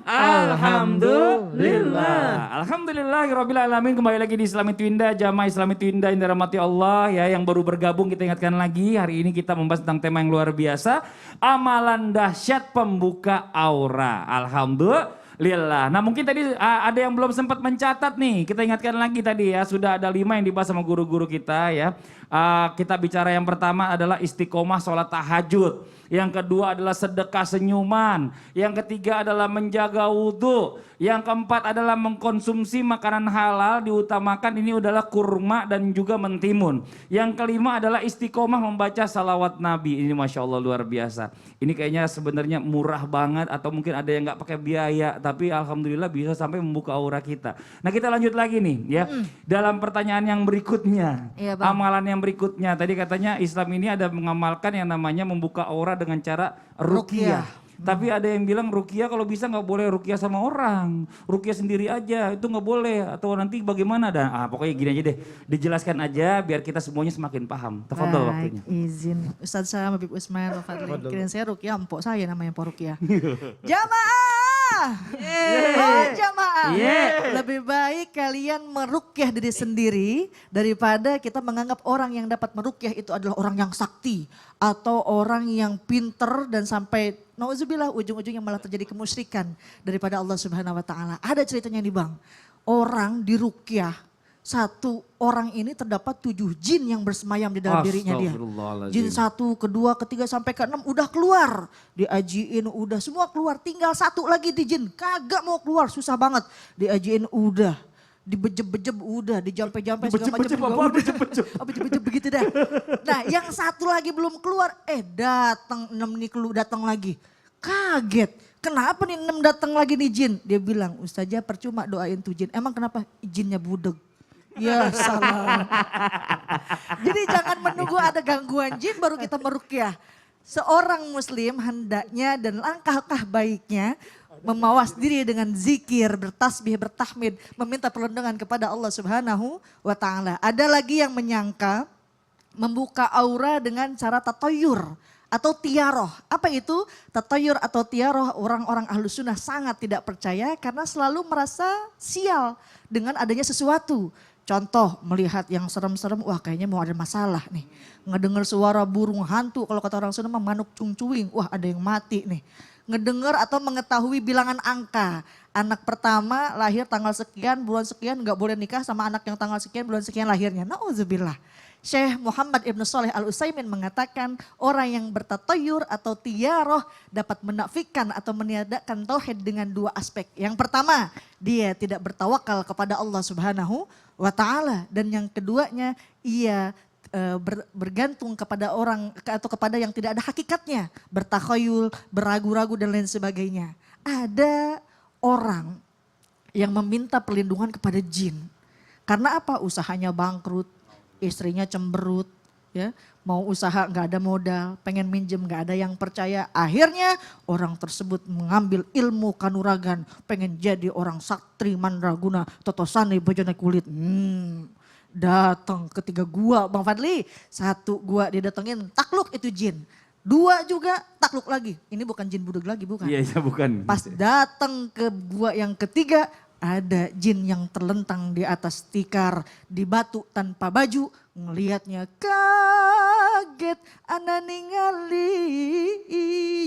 Alhamdulillah. Alhamdulillahirabbil alamin. Kembali lagi di Islami Twinda, jamaah Islami Twinda yang dirahmati Allah ya, yang baru bergabung kita ingatkan lagi, hari ini kita membahas tentang tema yang luar biasa, amalan dahsyat pembuka aura. Alhamdulillah. Nah mungkin tadi ada yang belum sempat mencatat nih, kita ingatkan lagi tadi ya, sudah ada 5 yang dibahas sama guru-guru kita ya. Kita bicara yang pertama adalah istiqomah sholat tahajud. Yang kedua adalah sedekah senyuman. Yang ketiga adalah menjaga wudhu. Yang keempat adalah mengkonsumsi makanan halal, diutamakan ini adalah kurma dan juga mentimun. Yang kelima adalah istiqomah membaca salawat Nabi. Ini Masya Allah luar biasa. Ini kayaknya sebenarnya murah banget atau mungkin ada yang gak pakai biaya. Tapi Alhamdulillah bisa sampai membuka aura kita. Nah kita lanjut lagi nih ya. Dalam pertanyaan yang berikutnya. Iya, Bang. Amalan yang berikutnya. Tadi katanya Islam ini ada mengamalkan yang namanya membuka aura dengan cara ruqyah. Tapi ada yang bilang ruqyah kalau bisa nggak boleh ruqyah sama orang. Ruqyah sendiri aja itu nggak boleh. Atau nanti bagaimana dan pokoknya gini aja deh. Dijelaskan aja biar kita semuanya semakin paham. Tafadhol waktunya. Izin Ustadz saya Habib Usman Fadli. Kirain saya ruqyah empok saya namanya empok ruqyah. Jamaah! Oh jamaah! Lebih baik kalian meruqyah diri sendiri daripada kita menganggap orang yang dapat meruqyah itu adalah orang yang sakti atau orang yang pinter dan sampai nauzubillah ujung-ujungnya malah terjadi kemusyrikan daripada Allah Subhanahu wa taala. Ada ceritanya nih Bang. Orang diruqyah, satu orang ini terdapat 7 jin yang bersemayam di dalam dirinya dia. Jin 1, kedua, ketiga sampai ke-6 udah keluar. Diajiin udah semua keluar, tinggal satu lagi di jin. Kagak mau keluar, susah banget. Diajiin udah. Dibejeb-bejeb udah, dijampe-jampe segala macam. Bejeb-bejeb begitu dah. Nah yang satu lagi belum keluar, datang 6 nih datang lagi. Kaget, kenapa nih 6 datang lagi nih jin? Dia bilang, Ustazah percuma doain tuh jin. Emang kenapa? Jinnya budeg. Ya salah. Jadi jangan menunggu ada gangguan jin baru kita meruqyah. Seorang muslim hendaknya dan langkah baiknya memawas diri dengan zikir, bertasbih, bertahmid, meminta perlindungan kepada Allah Subhanahu wa taala. Ada lagi yang menyangka membuka aura dengan cara tatayur atau tiaroh. Apa itu? Tatayur atau tiaroh, orang-orang ahlu sunnah sangat tidak percaya karena selalu merasa sial dengan adanya sesuatu. Contoh melihat yang serem-serem, wah kayaknya mau ada masalah nih. Ngedengar suara burung hantu, kalau kata orang Sunda manuk cungcuing, wah ada yang mati nih. Ngedengar atau mengetahui bilangan angka. Anak pertama lahir tanggal sekian, bulan sekian, nggak boleh nikah sama anak yang tanggal sekian, bulan sekian lahirnya. Nauzubillah. Syekh Muhammad Ibn Shalih Al-Utsaimin mengatakan orang yang bertatayur atau tiaroh dapat menafikan atau meniadakan tauhid dengan 2 aspek. Yang pertama, dia tidak bertawakal kepada Allah Subhanahu wa taala, dan yang keduanya ia bergantung kepada orang atau kepada yang tidak ada hakikatnya, bertakhayul, beragu-ragu dan lain sebagainya. Ada orang yang meminta perlindungan kepada jin. Karena apa? Usahanya bangkrut, istrinya cemberut, ya, mau usaha nggak ada modal, pengen minjem nggak ada yang percaya. Akhirnya orang tersebut mengambil ilmu kanuragan, pengen jadi orang sakti mandraguna, totosane bojone kulit. Datang ke 3 gua Bang Fadli, 1 gua dia datengin takluk itu jin. 2 juga takluk lagi. Ini bukan jin budeg lagi bukan. Iya bukan. Pas datang ke gua yang ketiga ada jin yang terlentang di atas tikar di batu tanpa baju, ngelihatnya kaget, ana ningali.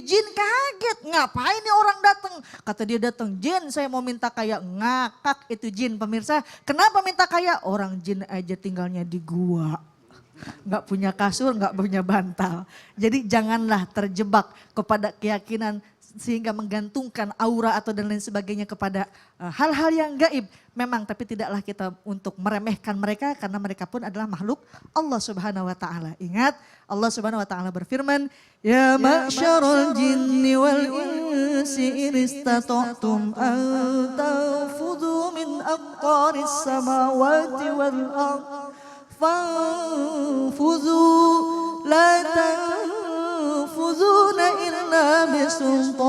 Jin kaget, ngapain nih orang datang? Kata dia datang, jin saya mau minta kaya. Ngakak itu jin pemirsa. Kenapa minta kaya? Orang jin aja tinggalnya di gua. Nggak punya kasur, nggak punya bantal. Jadi janganlah terjebak kepada keyakinan sehingga menggantungkan aura atau dan lain sebagainya kepada hal-hal yang gaib. Memang tapi tidaklah kita untuk meremehkan mereka karena mereka pun adalah makhluk Allah Subhanahu wa taala. Ingat Allah Subhanahu wa taala berfirman, "Ya ma'syarul jinni wal insi in istata'tum an tanfudhu min aqtaris samawati wal ardh fanfudhu la tanfudhuna illa bisultan."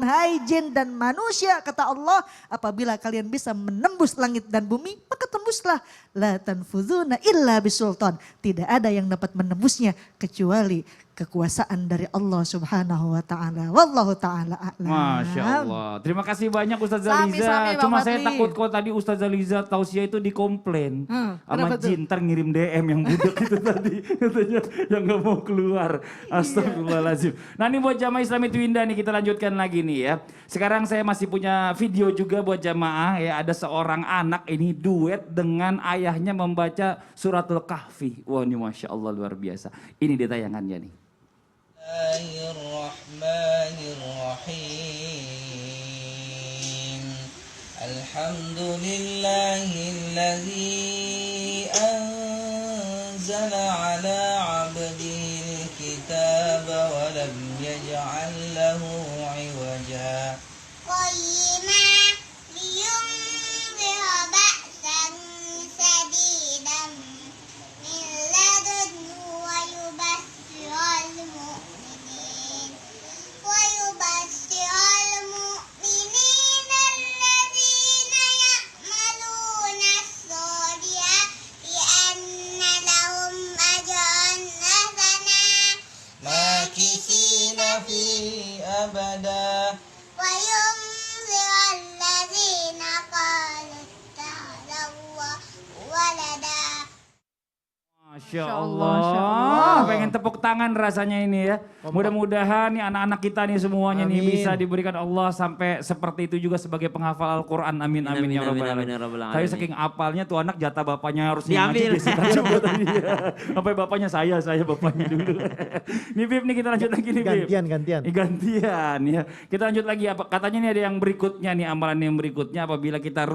Hai jin dan manusia kata Allah, apabila kalian bisa menembus langit dan bumi maka tembuslah. La tanfudhuna illa bisultan. Tidak ada yang dapat menembusnya kecuali kekuasaan dari Allah Subhanahu wa taala. Wallahu taala a'lam. Masya Allah. Terima kasih banyak Ustaz Sami, Zaliza. sami, Bang Cuma saya Fadli. takut kalau tadi Ustaz Zaliza tausiah itu dikomplain. Sama kenapa tuh? Jin, ntar ngirim DM yang budak itu tadi. Katanya yang gak mau keluar. Astagfirullahaladzim. Nah ini buat jamaah Islami Twinda nih, kita lanjutkan lagi nih ya. Sekarang saya masih punya video juga buat jamaah ya. Ada seorang anak ini duet dengan ayahnya membaca suratul kahfi. Wah ini Masya Allah luar biasa. Ini dia tayangannya nih. Bismillahirrahmanirrahim. Alhamdulillahilladzi anzala ala 'abdihi al-kitaba wa lam yaj'al lahu 'iwaja. قيما لينذر بأسا شديدا من لدنه ويبشر المؤمنين الذين يعملون الصالحات بأن لهم أجرا حسنا ماكثين فيه أبدا. وينذر الذين قالوا اتخذ الله ولدا. Masya Masya Allah. Allah. Pengen tepuk tangan rasanya ini ya. Mudah-mudahan nih anak-anak kita nih semuanya nih Amin. bisa diberikan Allah sampai seperti itu juga sebagai penghafal Al-Quran. Amin amin, Amin, ya amin, Rabbal amin, alamin. ya Rabbal Tapi alamin. saking apalnya tuh anak jatah bapaknya harus Diambil. disita juga tadi ya. Sampai bapaknya saya bapaknya dulu. Nih Bib nih kita lanjut lagi nih Bib. Gantian. Gantian ya. Kita lanjut lagi apa katanya nih ada yang berikutnya nih amalan yang berikutnya apabila kita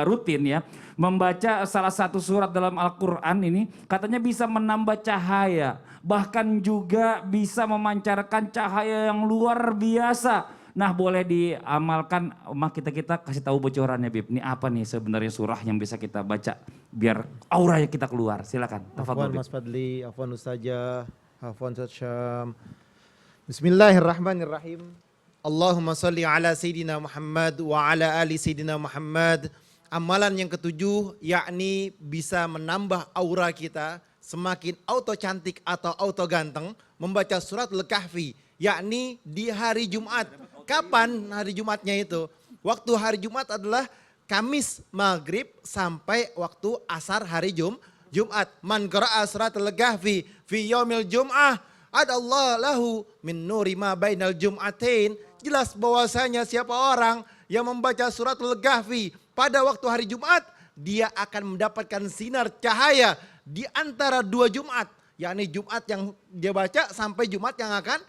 rutin ya membaca salah satu surat dalam Al-Qur'an ini katanya bisa menambah cahaya bahkan juga bisa memancarkan cahaya yang luar biasa. Nah, boleh diamalkan kita kasih tahu bocorannya Bib. Ini apa nih sebenarnya surah yang bisa kita baca biar auranya kita keluar. Silakan. Afwan Tafadhol, Bib. Mas Fadli, Afwan Ustazah, Afwan Ustaz Syam. Bismillahirrahmanirrahim. Allahumma salli ala Sayyidina Muhammad wa ala ali Sayyidina Muhammad. Amalan yang ketujuh yakni bisa menambah aura kita semakin auto cantik atau auto ganteng membaca surat Al-Kahfi yakni di hari Jumat. Kapan hari Jumatnya itu? Waktu hari Jumat adalah Kamis maghrib sampai waktu asar hari Jumat. Man qara'a surat Al-Kahfi fi yaumil Jum'ah adallahu lahu min nuri ma bainal jum'atain. Jelas bahwasanya siapa orang yang membaca surat Al-Kahfi pada waktu hari Jumat, dia akan mendapatkan sinar cahaya di antara dua Jumat. Yakni Jumat yang dia baca sampai Jumat yang akan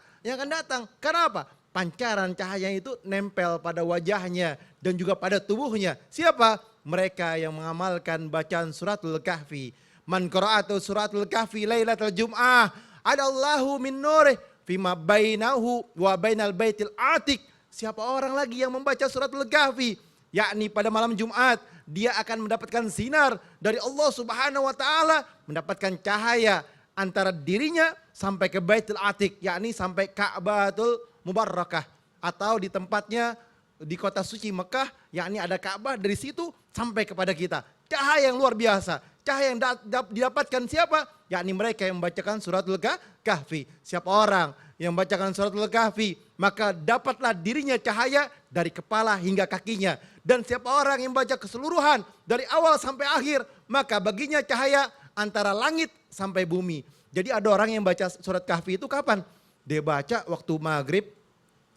datang. Karena apa? Pancaran cahaya itu nempel pada wajahnya dan juga pada tubuhnya. Siapa? Mereka yang mengamalkan bacaan suratul Kahfi. Man qara'atu suratul Kahfi lailatul Jum'ah adallahu min nurih fima bainahu wa bainal baitil atiq. Siapa orang lagi yang membaca suratul Kahfi? Yakni pada malam Jumat dia akan mendapatkan sinar dari Allah Subhanahu wa taala, mendapatkan cahaya antara dirinya sampai ke Baitul Atiq, yakni sampai Ka'batul Mubarakah atau di tempatnya di kota suci Mekah, yakni ada Ka'bah, dari situ sampai kepada kita. Cahaya yang luar biasa. Cahaya yang didapatkan siapa? Yakni mereka yang membacakan suratul Kahfi. Siapa orang yang membacakan suratul Kahfi, maka dapatlah dirinya cahaya dari kepala hingga kakinya. Dan siapa orang yang baca keseluruhan dari awal sampai akhir, maka baginya cahaya antara langit sampai bumi. Jadi ada orang yang baca surat Kahfi itu kapan? Dia baca waktu maghrib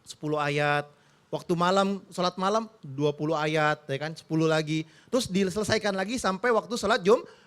10 ayat, waktu malam, sholat malam 20 ayat, ya kan, 10 lagi. Terus diselesaikan lagi sampai waktu sholat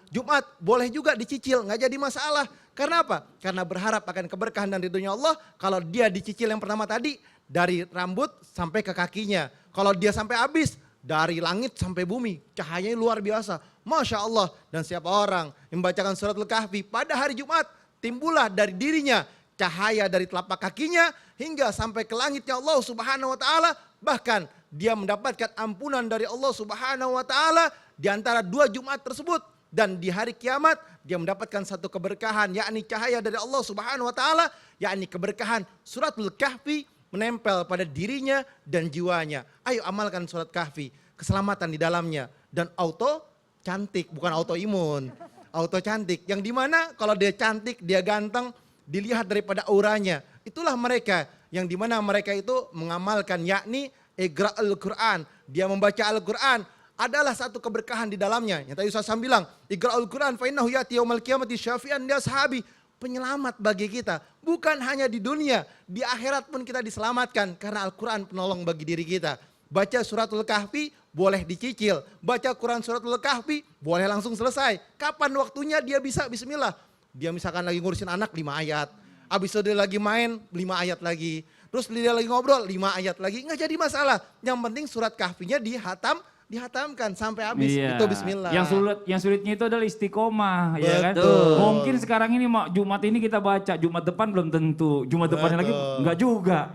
Jumat. Boleh juga dicicil, nggak jadi masalah. Karena apa? Karena berharap akan keberkahan dan ridhonya Allah. Kalau dia dicicil yang pertama tadi, dari rambut sampai ke kakinya. Kalau dia sampai habis, dari langit sampai bumi, cahayanya luar biasa. Masya Allah. Dan siapa orang yang membacakan surat Al-Kahfi pada hari Jumat, timbullah dari dirinya cahaya dari telapak kakinya hingga sampai ke langitnya Allah Subhanahu wa taala. Bahkan dia mendapatkan ampunan dari Allah Subhanahu wa taala di antara dua Jumat tersebut. Dan di hari kiamat dia mendapatkan satu keberkahan, yakni cahaya dari Allah Subhanahu wa taala, yakni keberkahan suratul Kahfi menempel pada dirinya dan jiwanya. Ayo amalkan surat Kahfi, keselamatan di dalamnya dan auto cantik, bukan autoimun. Auto cantik yang dimana kalau dia cantik, dia ganteng, dilihat daripada auranya. Itulah mereka yang dimana mereka itu mengamalkan, yakni iqra'ul Quran. Dia membaca Al-Quran adalah satu keberkahan di dalamnya. Yang tadi Ustaz bilang, iqra'ul Quran fa innahu ya'ti yaumal qiyamati syafi'an li ashabi. Penyelamat bagi kita. Bukan hanya di dunia, di akhirat pun kita diselamatkan karena Al-Quran penolong bagi diri kita. Baca suratul kahfi boleh dicicil. Baca Quran suratul kahfi boleh langsung selesai. Kapan waktunya dia bisa bismillah. Dia misalkan lagi ngurusin anak 5 ayat. Habis itu dia lagi main 5 ayat lagi. Terus dia lagi ngobrol 5 ayat lagi. Nggak jadi masalah. Yang penting surat kahfinya dihatamkan sampai habis. Iya. Itu bismillah. Yang sulitnya itu adalah istiqomah, ya kan? Betul. Mungkin sekarang ini Jumat ini kita baca, Jumat depan belum tentu, Jumat depannya lagi enggak juga.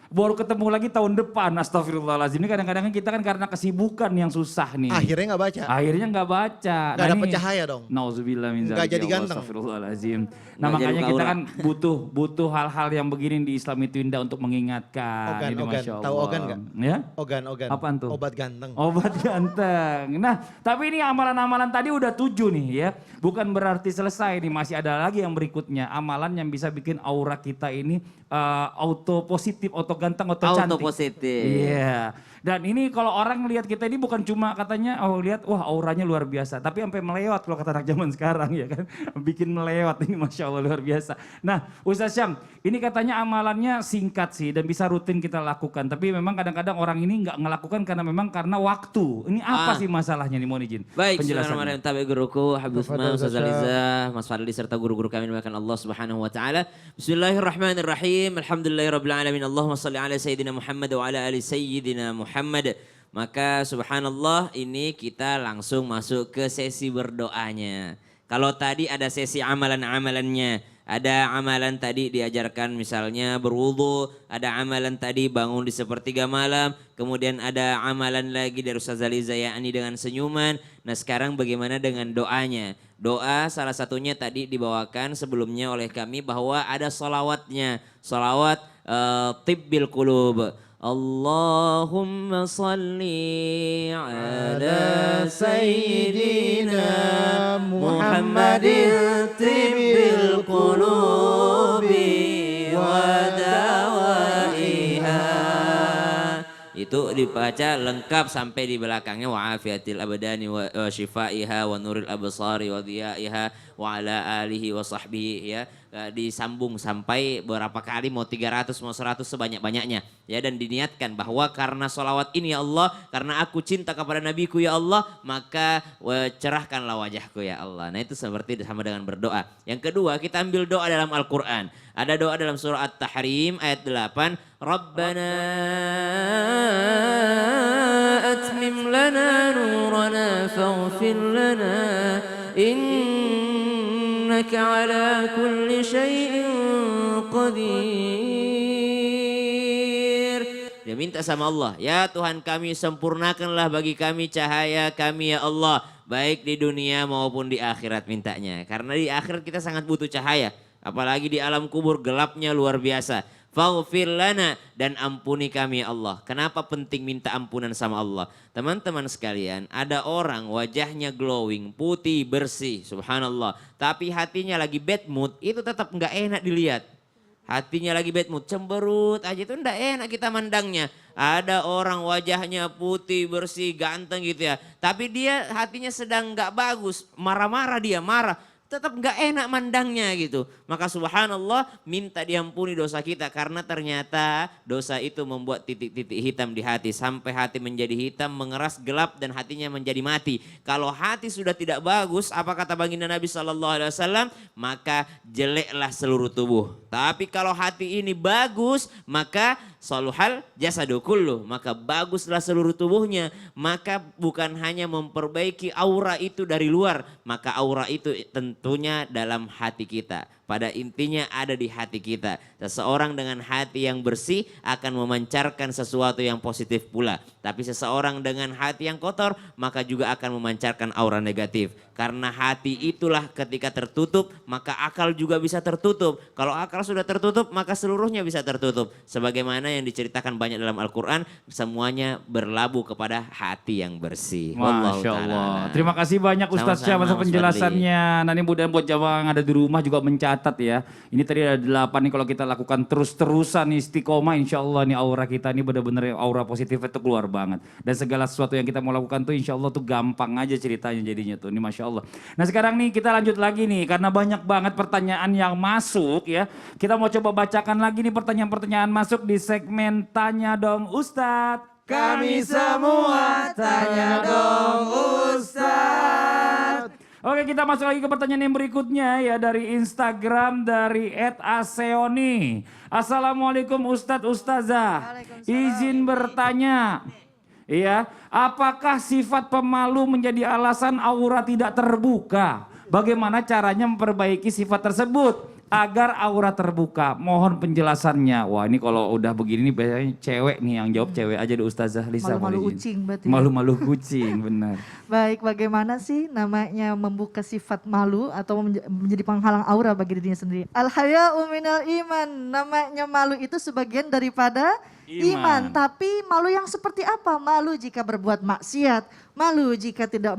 Baru ketemu lagi tahun depan, astagfirullahaladzim. Ini kadang-kadang kita kan karena kesibukan yang susah nih. Akhirnya nggak baca. Akhirnya nggak baca. Nggak dapat cahaya dong. Nauzubillah min Nggak dzalik, jadi ya Allah, ganteng. Astagfirullahaladzim. Nah Nggak makanya jadi kita aura. kan butuh hal-hal yang begini di Islam itu indah untuk mengingatkan. Ini Ogan. Masya Tahu Allah. ogan nggak? Ya? Ogan. Apaan tuh? Obat ganteng. Obat ganteng. Nah, tapi ini amalan-amalan tadi udah 7 nih ya. Bukan berarti selesai nih, masih ada lagi yang berikutnya. Amalan yang bisa bikin aura kita ini auto positif, auto ganteng, auto Auto cantik. positif. Iya. Dan ini kalau orang lihat kita ini bukan cuma katanya lihat wah auranya luar biasa, tapi sampai melewat kalau kata anak zaman sekarang ya kan. Bikin melewat ini Masya Allah luar biasa. Nah Ustaz Syam, ini katanya amalannya singkat sih dan bisa rutin kita lakukan. Tapi memang kadang-kadang orang ini nggak ngelakukan karena waktu. Ini apa sih masalahnya nih, mohon izin Baik, penjelasannya. bismillahirrahmanirrahim. Tabi guruku, Habib Usman, Ustaz Aliza, Mas Fadli serta guru-guru kami dimuliakan Allah Subhanahu wa taala. Bismillahirrahmanirrahim. Alhamdulillahirabbil alamin. Allahumma shalli ala sayyidina Muhammad wa ala ali sayyidina Muhammad. Maka subhanallah ini kita langsung masuk ke sesi berdoanya. Kalau tadi ada sesi amalan-amalannya, ada amalan tadi diajarkan misalnya berwudu, ada amalan tadi bangun di sepertiga malam, kemudian ada amalan lagi dari Ustaz Aliza yakni dengan senyuman. Nah sekarang bagaimana dengan doanya? Doa salah satunya tadi dibawakan sebelumnya oleh kami bahwa ada salawatnya, salawat tibbil qulub. Allahumma salli ala sayyidina Muhammadin tibbil qulubi wa dawaiha. Itu dibaca lengkap sampai di belakangnya wa afiatil abdani wa shifaiha wa nuril absari wa dhiyaiha wa ala alihi wa sahbihi ya. Disambung sampai berapa kali, mau 300 mau 100 sebanyak-banyaknya ya, dan diniatkan bahwa karena sholawat ini ya Allah, karena aku cinta kepada nabiku ya Allah, maka cerahkanlah wajahku ya Allah. Nah itu seperti sama dengan berdoa. Yang kedua kita ambil doa dalam Al-Quran. Ada doa dalam surah At-Tahrim ayat 8, Rabbana atmim lana nurana faghfir lana innaka ala kulli syai'in qadir. Dia minta sama Allah, ya Tuhan kami sempurnakanlah bagi kami cahaya kami ya Allah, baik di dunia maupun di akhirat mintanya. Karena di akhirat kita sangat butuh cahaya, apalagi di alam kubur gelapnya luar biasa. Faghfir lana, dan ampuni kami ya Allah. Kenapa penting minta ampunan sama Allah? Teman-teman sekalian, ada orang wajahnya glowing, putih, bersih, subhanallah. Tapi hatinya lagi bad mood, itu tetap nggak enak dilihat. Hatinya lagi bad mood, cemberut aja itu nggak enak kita mandangnya. Ada orang wajahnya putih, bersih, ganteng gitu ya. Tapi dia hatinya sedang nggak bagus, marah-marah dia, marah. Tetap nggak enak mandangnya gitu. Maka subhanallah minta diampuni dosa kita, karena ternyata dosa itu membuat titik-titik hitam di hati. Sampai hati menjadi hitam, mengeras, gelap, dan hatinya menjadi mati. Kalau hati sudah tidak bagus, apa kata baginda Nabi SAW? Maka jeleklah seluruh tubuh. Tapi kalau hati ini bagus, maka saluhal jasadu kullu, maka baguslah seluruh tubuhnya. Maka bukan hanya memperbaiki aura itu dari luar, maka aura itu tentunya dalam hati kita. Pada intinya ada di hati kita. Seseorang dengan hati yang bersih akan memancarkan sesuatu yang positif pula. Tapi seseorang dengan hati yang kotor maka juga akan memancarkan aura negatif. Karena hati itulah ketika tertutup maka akal juga bisa tertutup. Kalau akal sudah tertutup maka seluruhnya bisa tertutup. Sebagaimana sebagaimana yang diceritakan banyak dalam Al-Quran, semuanya berlabuh kepada hati yang bersih. Wallahu Masya ta'ala Allah. a'lam. Terima kasih banyak Ustaz Syam Sama-sama, atas Mas penjelasannya. Nanti mudah buat jamaah yang ada di rumah juga mencatat ya. Ini tadi ada 8 nih, kalau kita lakukan terus-terusan nih istiqomah, insya Allah nih aura kita ini benar-benar aura positif itu keluar banget. Dan segala sesuatu yang kita mau lakukan tuh insya Allah tuh gampang aja ceritanya jadinya tuh. Ini Masya Allah. Nah sekarang nih kita lanjut lagi nih, karena banyak banget pertanyaan yang masuk ya. Kita mau coba bacakan lagi nih pertanyaan-pertanyaan masuk di segmen Tanya Dong Ustadz. Kami semua tanya dong Ustadz. Oke, kita masuk lagi ke pertanyaan yang berikutnya ya dari Instagram dari @aseoni. Assalamualaikum Ustadz Ustazah. Izin bertanya. Iya, apakah sifat pemalu menjadi alasan aura tidak terbuka? Bagaimana caranya memperbaiki sifat tersebut agar aura terbuka? Mohon penjelasannya. Wah, ini kalau udah begini nih biasanya cewek nih yang jawab, cewek aja deh Ustazah Lisa. Malu-malu mohon izin. kucing berarti ya? Malu-malu kucing, benar. Baik, bagaimana sih namanya membuka sifat malu atau menjadi penghalang aura bagi dirinya sendiri? Al-haya'u minal iman. Namanya malu itu sebagian daripada iman. Tapi malu yang seperti apa? Malu jika berbuat maksiat, malu jika tidak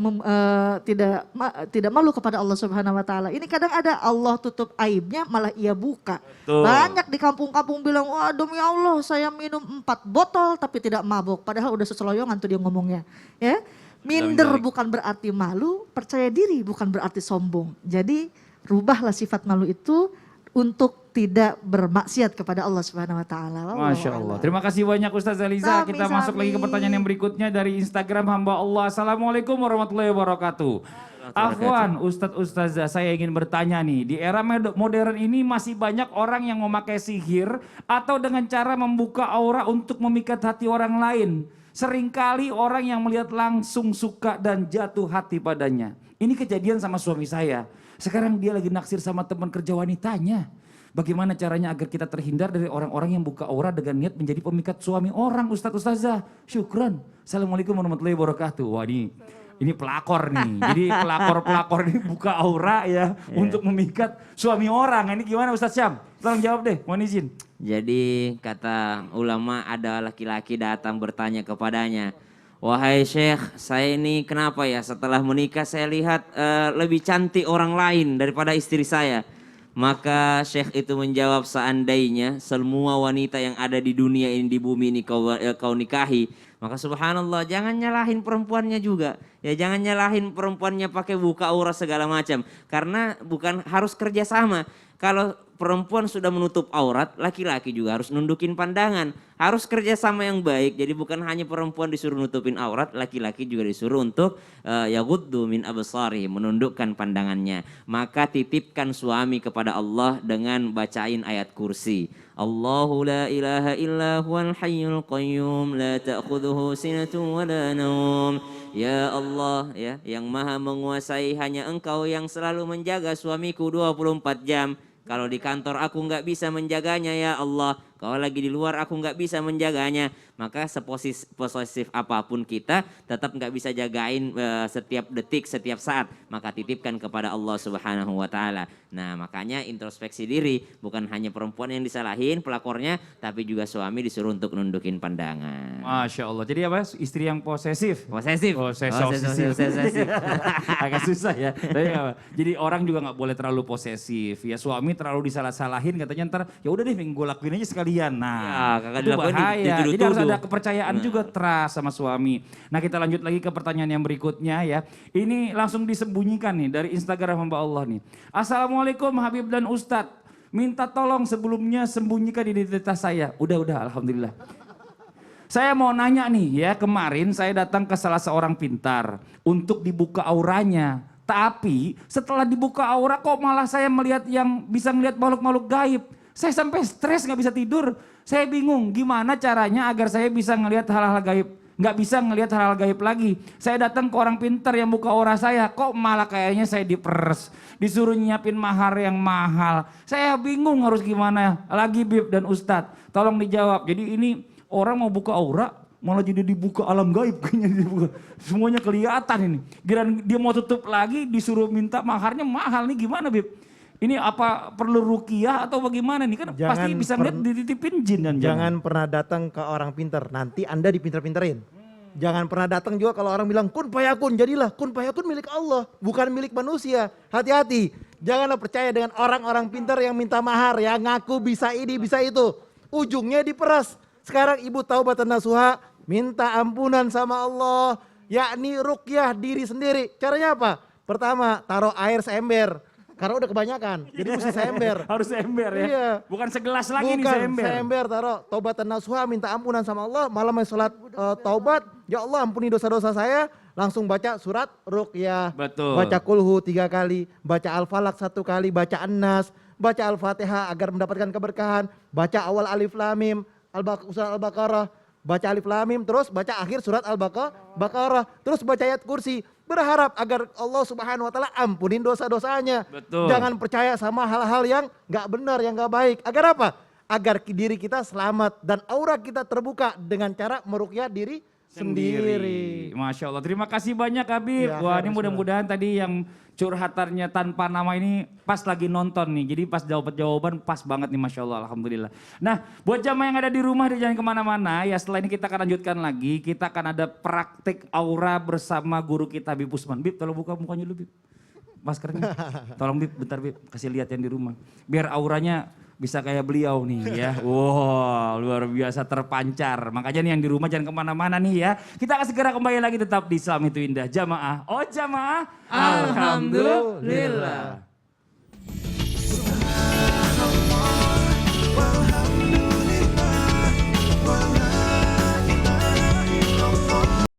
malu kepada Allah Subhanahu wa taala. Ini kadang ada Allah tutup aibnya malah ia buka. Betul. Banyak di kampung-kampung bilang, "Wah, demi Allah saya minum 4 botol tapi tidak mabuk." Padahal udah seseloyongan tuh dia ngomongnya, ya. Minder bukan berarti malu, percaya diri bukan berarti sombong. Jadi rubahlah sifat malu itu untuk tidak bermaksiat kepada Allah Subhanahu wa taala. Masya Allah. Terima kasih banyak Ustaz Zaliza. Kita masuk lagi ke pertanyaan yang berikutnya dari Instagram hamba Allah. Assalamualaikum warahmatullahi wabarakatuh. Afwan Ustadz Ustazah, saya ingin bertanya nih, di era modern ini masih banyak orang yang memakai sihir atau dengan cara membuka aura untuk memikat hati orang lain. Seringkali orang yang melihat langsung suka dan jatuh hati padanya. Ini kejadian sama suami saya. Sekarang dia lagi naksir sama teman kerja wanitanya. Bagaimana caranya agar kita terhindar dari orang-orang yang buka aura dengan niat menjadi pemikat suami orang, Ustadz Ustazah? Syukran. Assalamualaikum warahmatullahi wabarakatuh. Wah, ini pelakor nih. Jadi pelakor-pelakor ini buka aura ya untuk memikat suami orang. Ini gimana Ustadz Syam? Tolong jawab deh, mohon izin. Jadi kata ulama, ada laki-laki datang bertanya kepadanya, "Wahai Syekh, saya ini kenapa ya setelah menikah saya lihat lebih cantik orang lain daripada istri saya?" Maka Syekh itu menjawab, seandainya semua wanita yang ada di dunia ini, di bumi ini kau nikahi, maka subhanallah jangan nyalahin perempuannya juga. Ya jangan nyalahin perempuannya pakai buka aura segala macam. Karena bukan harus kerjasama. Kalau perempuan sudah menutup aurat, laki-laki juga harus nundukin pandangan. Harus kerjasama yang baik. Jadi bukan hanya perempuan disuruh nutupin aurat, laki-laki juga disuruh untuk yaghuddu min absari, menundukkan pandangannya. Maka titipkan suami kepada Allah dengan bacain ayat kursi. Allahu la ilaha illa huwal hayyul qayyum la ta'khudhuhu sinatun wa la naum. Ya Allah, ya, yang maha menguasai hanya Engkau yang selalu menjaga suamiku 24 jam. Kalau di kantor aku nggak bisa menjaganya ya Allah. Kalau lagi di luar aku nggak bisa menjaganya. Maka seposesif apapun kita tetap nggak bisa jagain setiap detik, setiap saat. Maka titipkan kepada Allah Subhanahu wa taala. Nah, makanya introspeksi diri, bukan hanya perempuan yang disalahin pelakornya, tapi juga suami disuruh untuk nundukin pandangan. Masya Allah. Jadi apa? Istri yang posesif. Posesif. Posesif. Agak susah ya. Tapi apa? Jadi orang juga nggak boleh terlalu posesif. Ya suami terlalu disalah-salahin katanya ntar ya udah deh gue lakuin aja sekalian. Nah, Ya, kagak itu dilakuin, bahaya. Jadi harus dituduh-tuduh. ada kepercayaan juga, trust sama suami. Nah, kita lanjut lagi ke pertanyaan yang berikutnya ya. Ini langsung disembunyikan nih dari Instagram hamba Allah nih. Assalamualaikum Habib dan Ustadz. Minta tolong sebelumnya sembunyikan identitas saya. Udah, alhamdulillah. Saya mau nanya nih ya, kemarin saya datang ke salah seorang pintar untuk dibuka auranya. Tapi setelah dibuka aura kok malah saya melihat yang bisa melihat makhluk-makhluk gaib. Saya sampai stres gak bisa tidur. Saya bingung gimana caranya agar saya bisa ngelihat hal-hal gaib. Gak bisa ngelihat hal-hal gaib lagi. Saya datang ke orang pintar yang buka aura saya. Kok malah kayaknya saya diperes. Disuruh nyiapin mahar yang mahal. Saya bingung harus gimana. Lagi Bib dan Ustadz. Tolong dijawab. Jadi ini orang mau buka aura malah jadi dibuka alam gaib kayaknya dibuka. Semuanya kelihatan ini. Giliran dia mau tutup lagi disuruh minta maharnya mahal nih gimana Bib? Ini apa perlu ruqyah atau bagaimana nih? Kan Jangan pasti bisa ngeliat dititipin jin dan Jangan pernah datang ke orang pintar, nanti Anda dipinter-pinterin. Jangan pernah datang juga kalau orang bilang kun fayakun, jadilah. Kun fayakun milik Allah, bukan milik manusia. Hati-hati, janganlah percaya dengan orang-orang pintar yang minta mahar, yang ngaku bisa ini, bisa itu. Ujungnya diperas. Sekarang ibu taubat nasuha, minta ampunan sama Allah, yakni ruqyah diri sendiri. Caranya apa? Pertama, taruh air seember. Karena udah kebanyakan, jadi mesti seember. Harus ember ya. Iya. Bukan segelas lagi nih Bukan, seember. seember taruh. Taubatan nasuha, minta ampunan sama Allah. Malam sholat taubat, ya Allah ampuni dosa-dosa saya. Langsung baca surat ruqyah. Betul. Baca kulhu 3 kali, baca al-falak 1 kali, baca an-nas, baca al-fatihah agar mendapatkan keberkahan. Baca awal alif lam mim, surat al-baqarah. Baca alif lam mim, terus baca akhir surat al-baqarah. Terus baca ayat kursi. Berharap agar Allah Subhanahu wa taala ampunin dosa-dosanya. Betul. Jangan percaya sama hal-hal yang nggak benar, yang nggak baik. Agar apa? Agar diri kita selamat dan aura kita terbuka dengan cara meruqyah diri sendiri. Masya Allah. Terima kasih banyak Habib. Ya, Wah ini harus mudah-mudahan tadi yang curhatannya tanpa nama ini pas lagi nonton nih. Jadi pas jawaban pas banget nih Masya Allah. Alhamdulillah. Nah buat jamaah yang ada di rumah jangan kemana-mana. Ya setelah ini kita akan lanjutkan lagi. Kita akan ada praktik aura bersama guru kita Habib Usman. Bib tolong buka mukanya dulu Bib. Maskernya. Tolong Bib bentar Bib. Kasih lihat yang di rumah. Biar auranya bisa kayak beliau nih ya. Wow luar biasa terpancar. Makanya nih yang di rumah jangan kemana-mana nih ya. Kita akan segera kembali lagi tetap di Islam itu Indah. Jamaah. Oh jamaah. Alhamdulillah.